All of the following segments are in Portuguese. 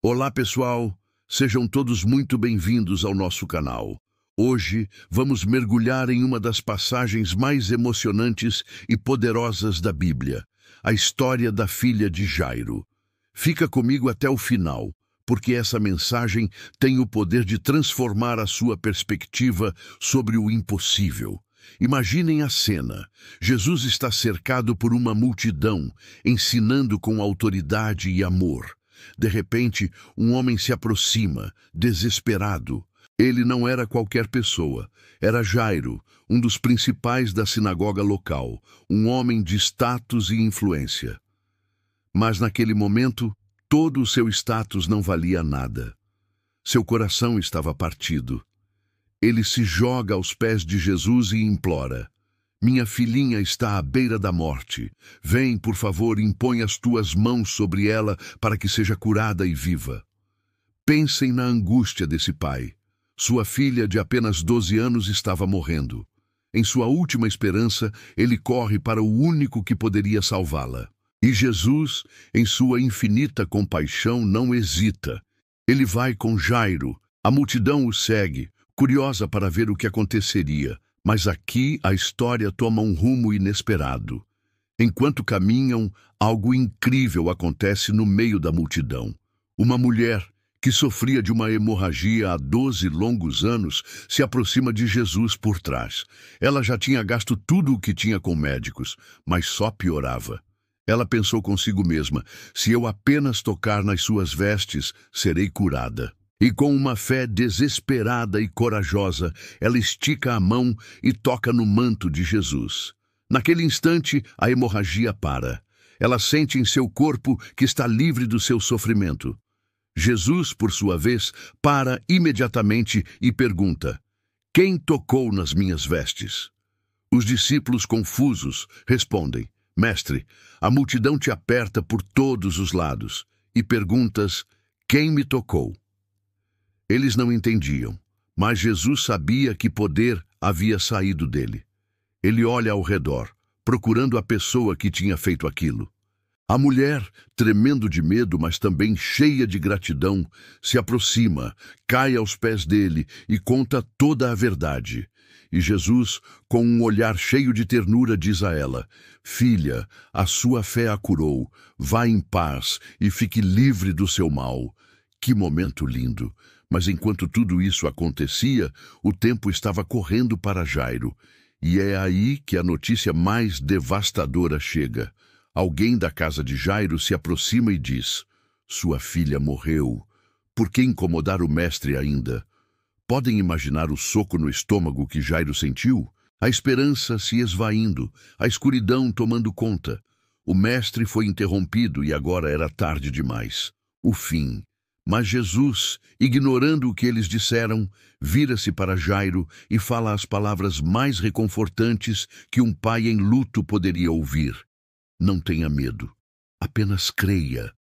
Olá, pessoal! Sejam todos muito bem-vindos ao nosso canal. Hoje vamos mergulhar em uma das passagens mais emocionantes e poderosas da Bíblia, a história da filha de Jairo. Fica comigo até o final, porque essa mensagem tem o poder de transformar a sua perspectiva sobre o impossível. Imaginem a cena. Jesus está cercado por uma multidão, ensinando com autoridade e amor. De repente, um homem se aproxima, desesperado. Ele não era qualquer pessoa. Era Jairo, um dos principais da sinagoga local, um homem de status e influência. Mas naquele momento, todo o seu status não valia nada. Seu coração estava partido. Ele se joga aos pés de Jesus e implora: "Minha filhinha está à beira da morte. Vem, por favor, impõe as tuas mãos sobre ela para que seja curada e viva." Pensem na angústia desse pai. Sua filha de apenas 12 anos estava morrendo. Em sua última esperança, ele corre para o único que poderia salvá-la. E Jesus, em sua infinita compaixão, não hesita. Ele vai com Jairo. A multidão o segue, curiosa para ver o que aconteceria. Mas aqui a história toma um rumo inesperado. Enquanto caminham, algo incrível acontece no meio da multidão. Uma mulher, que sofria de uma hemorragia há 12 longos anos, se aproxima de Jesus por trás. Ela já tinha gasto tudo o que tinha com médicos, mas só piorava. Ela pensou consigo mesma: se eu apenas tocar nas suas vestes, serei curada. E com uma fé desesperada e corajosa, ela estica a mão e toca no manto de Jesus. Naquele instante, a hemorragia para. Ela sente em seu corpo que está livre do seu sofrimento. Jesus, por sua vez, para imediatamente e pergunta: "Quem tocou nas minhas vestes?" Os discípulos, confusos, respondem: "Mestre, a multidão te aperta por todos os lados e perguntas: quem me tocou?" Eles não entendiam, mas Jesus sabia que poder havia saído dele. Ele olha ao redor, procurando a pessoa que tinha feito aquilo. A mulher, tremendo de medo, mas também cheia de gratidão, se aproxima, cai aos pés dele e conta toda a verdade. E Jesus, com um olhar cheio de ternura, diz a ela: "Filha, a sua fé a curou. Vá em paz e fique livre do seu mal." Que momento lindo! Mas enquanto tudo isso acontecia, o tempo estava correndo para Jairo. E é aí que a notícia mais devastadora chega. Alguém da casa de Jairo se aproxima e diz: "Sua filha morreu. Por que incomodar o mestre ainda?" Podem imaginar o soco no estômago que Jairo sentiu? A esperança se esvaindo, a escuridão tomando conta. O mestre foi interrompido e agora era tarde demais. O fim. Mas Jesus, ignorando o que eles disseram, vira-se para Jairo e fala as palavras mais reconfortantes que um pai em luto poderia ouvir: "Não tenha medo, apenas creia.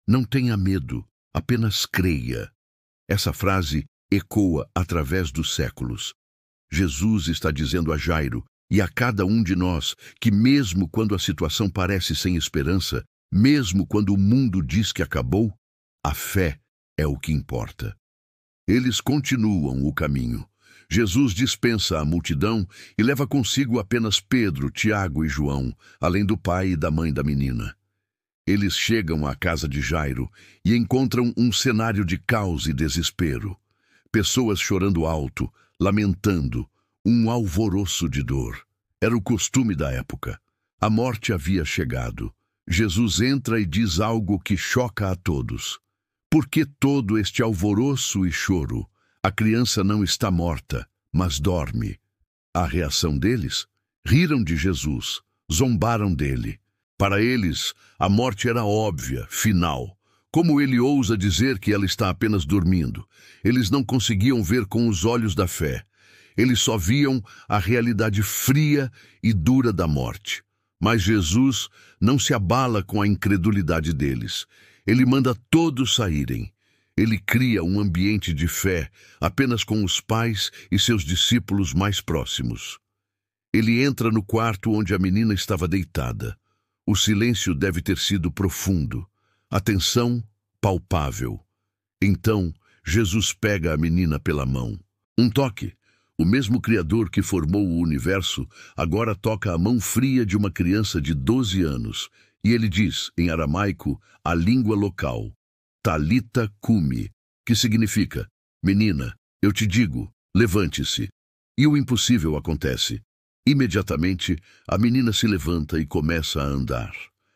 Não tenha medo, apenas creia." Essa frase ecoa através dos séculos. Jesus está dizendo a Jairo e a cada um de nós que, mesmo quando a situação parece sem esperança, mesmo quando o mundo diz que acabou, a fé é o que importa. Eles continuam o caminho. Jesus dispensa a multidão e leva consigo apenas Pedro, Tiago e João, além do pai e da mãe da menina. Eles chegam à casa de Jairo e encontram um cenário de caos e desespero. Pessoas chorando alto, lamentando, um alvoroço de dor. Era o costume da época. A morte havia chegado. Jesus entra e diz algo que choca a todos: "Por que todo este alvoroço e choro? A criança não está morta, mas dorme." A reação deles? Riram de Jesus, zombaram dele. Para eles, a morte era óbvia, final. Como ele ousa dizer que ela está apenas dormindo? Eles não conseguiam ver com os olhos da fé. Eles só viam a realidade fria e dura da morte. Mas Jesus não se abala com a incredulidade deles. Ele manda todos saírem. Ele cria um ambiente de fé apenas com os pais e seus discípulos mais próximos. Ele entra no quarto onde a menina estava deitada. O silêncio deve ter sido profundo. A tensão, palpável. Então, Jesus pega a menina pela mão. Um toque. O mesmo Criador que formou o universo agora toca a mão fria de uma criança de 12 anos. E ele diz, em aramaico, a língua local, Talita cumi, que significa, menina, eu te digo, levante-se. E o impossível acontece. Imediatamente, a menina se levanta e começa a andar.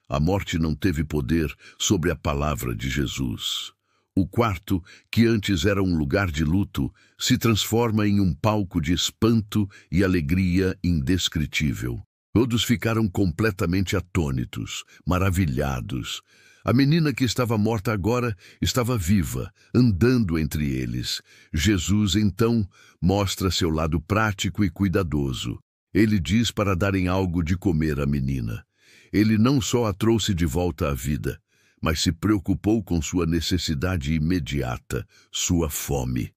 A morte não teve poder sobre a palavra de Jesus. O quarto, que antes era um lugar de luto, se transforma em um palco de espanto e alegria indescritível. Todos ficaram completamente atônitos, maravilhados. A menina que estava morta agora estava viva, andando entre eles. Jesus, então, mostra seu lado prático e cuidadoso. Ele diz para darem algo de comer à menina. Ele não só a trouxe de volta à vida, mas se preocupou com sua necessidade imediata, sua fome.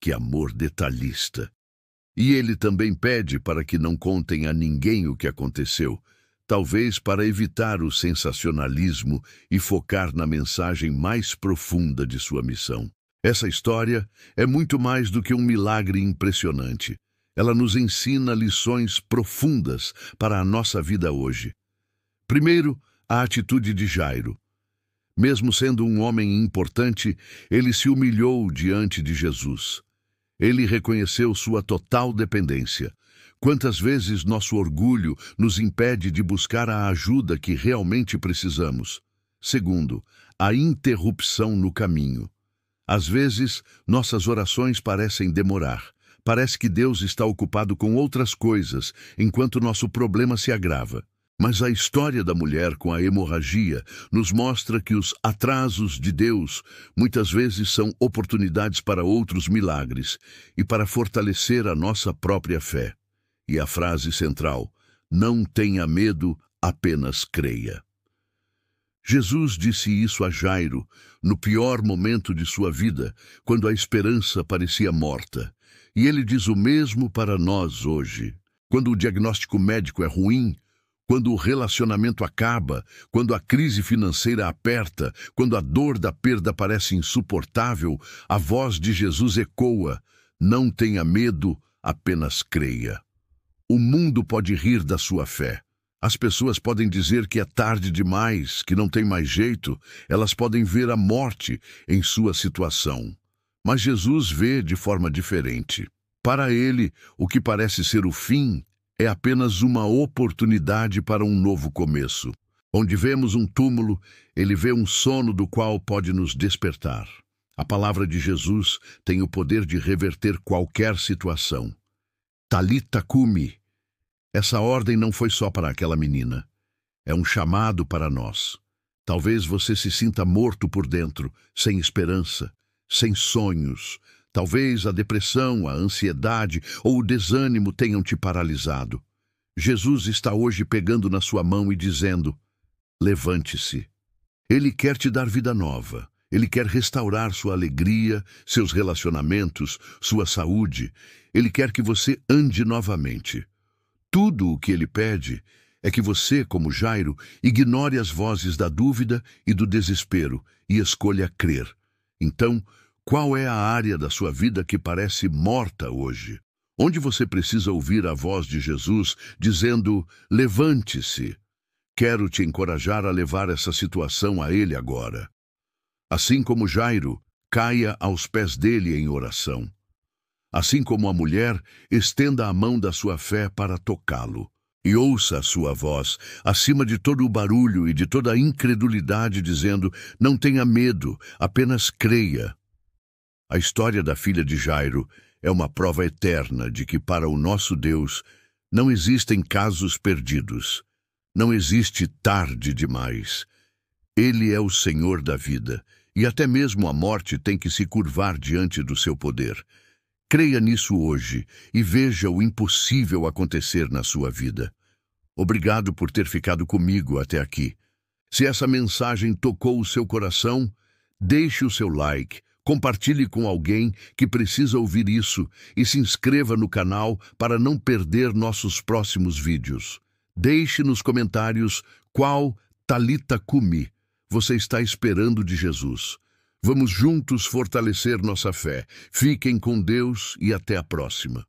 Que amor detalhista! E ele também pede para que não contem a ninguém o que aconteceu, talvez para evitar o sensacionalismo e focar na mensagem mais profunda de sua missão. Essa história é muito mais do que um milagre impressionante. Ela nos ensina lições profundas para a nossa vida hoje. Primeiro, a atitude de Jairo. Mesmo sendo um homem importante, ele se humilhou diante de Jesus. Ele reconheceu sua total dependência. Quantas vezes nosso orgulho nos impede de buscar a ajuda que realmente precisamos? Segundo, a interrupção no caminho. Às vezes, nossas orações parecem demorar. Parece que Deus está ocupado com outras coisas, enquanto nosso problema se agrava. Mas a história da mulher com a hemorragia nos mostra que os atrasos de Deus muitas vezes são oportunidades para outros milagres e para fortalecer a nossa própria fé. E a frase central, não tenha medo, apenas creia. Jesus disse isso a Jairo no pior momento de sua vida, quando a esperança parecia morta. E ele diz o mesmo para nós hoje. Quando o diagnóstico médico é ruim, quando o relacionamento acaba, quando a crise financeira aperta, quando a dor da perda parece insuportável, a voz de Jesus ecoa, não tenha medo, apenas creia. O mundo pode rir da sua fé. As pessoas podem dizer que é tarde demais, que não tem mais jeito, elas podem ver a morte em sua situação. Mas Jesus vê de forma diferente. Para ele, o que parece ser o fim é apenas uma oportunidade para um novo começo. Onde vemos um túmulo, ele vê um sono do qual pode nos despertar. A palavra de Jesus tem o poder de reverter qualquer situação. Talita cumi. Essa ordem não foi só para aquela menina. É um chamado para nós. Talvez você se sinta morto por dentro, sem esperança, sem sonhos. Talvez a depressão, a ansiedade ou o desânimo tenham te paralisado. Jesus está hoje pegando na sua mão e dizendo, levante-se. Ele quer te dar vida nova. Ele quer restaurar sua alegria, seus relacionamentos, sua saúde. Ele quer que você ande novamente. Tudo o que ele pede é que você, como Jairo, ignore as vozes da dúvida e do desespero e escolha crer. Então, qual é a área da sua vida que parece morta hoje? Onde você precisa ouvir a voz de Jesus dizendo, levante-se. Quero te encorajar a levar essa situação a Ele agora. Assim como Jairo, caia aos pés dele em oração. Assim como a mulher, estenda a mão da sua fé para tocá-lo. E ouça a sua voz, acima de todo o barulho e de toda a incredulidade, dizendo, não tenha medo, apenas creia. A história da filha de Jairo é uma prova eterna de que para o nosso Deus não existem casos perdidos. Não existe tarde demais. Ele é o Senhor da vida, e até mesmo a morte tem que se curvar diante do seu poder. Creia nisso hoje e veja o impossível acontecer na sua vida. Obrigado por ter ficado comigo até aqui. Se essa mensagem tocou o seu coração, deixe o seu like, compartilhe com alguém que precisa ouvir isso e se inscreva no canal para não perder nossos próximos vídeos. Deixe nos comentários qual Talita cumi você está esperando de Jesus. Vamos juntos fortalecer nossa fé. Fiquem com Deus e até a próxima.